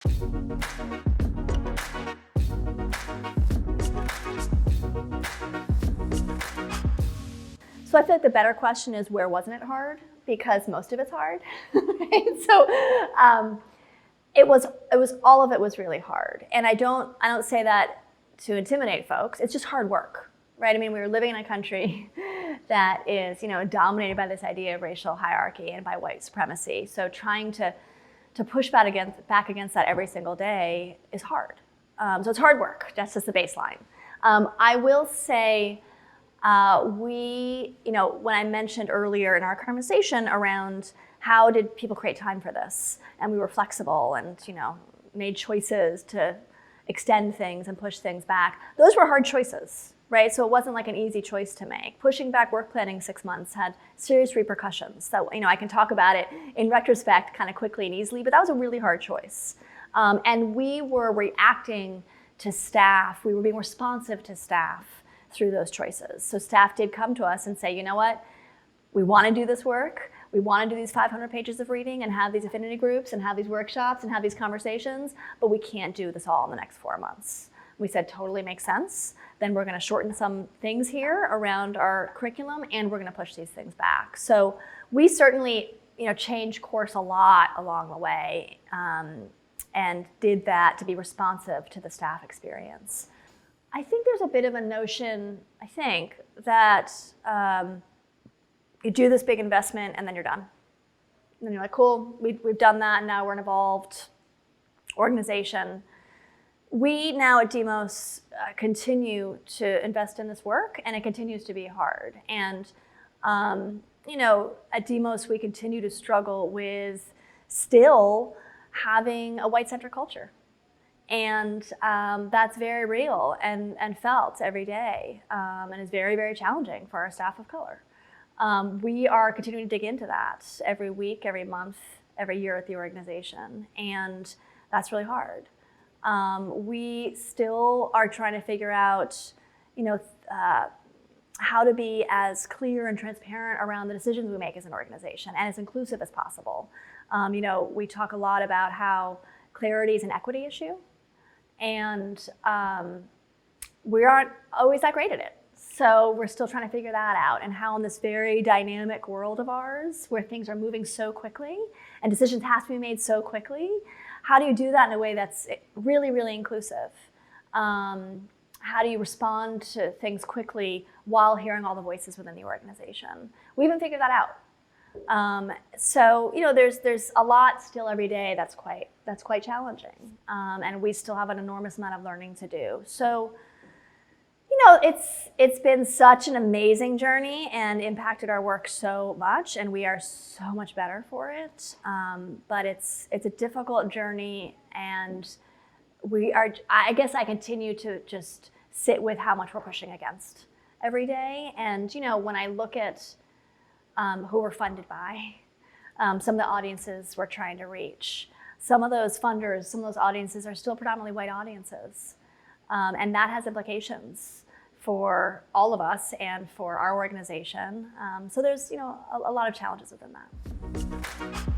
So I feel like the better question is, where wasn't it hard? Because most of it's hard. Right? So it was all of it was really hard. And I don't say that to intimidate folks. It's just hard work, right? I mean, we were living in a country that is, dominated by this idea of racial hierarchy and by white supremacy. So trying to push back against that every single day is hard. So it's hard work. That's just the baseline. I will say, when I mentioned earlier in our conversation around how did people create time for this, and we were flexible and made choices to extend things and push things back. Those were hard choices, right? So it wasn't like an easy choice to make. Pushing back work planning 6 months had serious repercussions. So I can talk about it in retrospect kind of quickly and easily, but that was a really hard choice. And we were reacting to staff. We were being responsive to staff through those choices. So staff did come to us and say, you know what, we want to do this work. We want to do these 500 pages of reading and have these affinity groups and have these workshops and have these conversations, but we can't do this all in the next 4 months. We said, totally makes sense. Then we're going to shorten some things here around our curriculum, and we're going to push these things back. So we certainly, changed course a lot along the way, and did that to be responsive to the staff experience. I think there's a bit of a notion, that you do this big investment and then you're done. And then you're like, cool, we've done that, and now we're an evolved organization. We now at Demos continue to invest in this work, and it continues to be hard. And at Demos, we continue to struggle with still having a white-centric culture. And that's very real and felt every day, and is very, very challenging for our staff of color. We are continuing to dig into that every week, every month, every year at the organization, and that's really hard. We still are trying to figure out, how to be as clear and transparent around the decisions we make as an organization and as inclusive as possible. We talk a lot about how clarity is an equity issue, and we aren't always that great at it. So we're still trying to figure that out, and how in this very dynamic world of ours, where things are moving so quickly and decisions have to be made so quickly, how do you do that in a way that's really, really inclusive? How do you respond to things quickly while hearing all the voices within the organization? We haven't figured that out. So there's a lot still every day that's quite challenging, and we still have an enormous amount of learning to do. So it's been such an amazing journey and impacted our work so much, and we are so much better for it. But it's a difficult journey, and I guess I continue to just sit with how much we're pushing against every day. And when I look at who we're funded by, some of the audiences we're trying to reach, some of those funders, some of those audiences are still predominantly white audiences. And that has implications for all of us and for our organization. So there's a lot of challenges within that.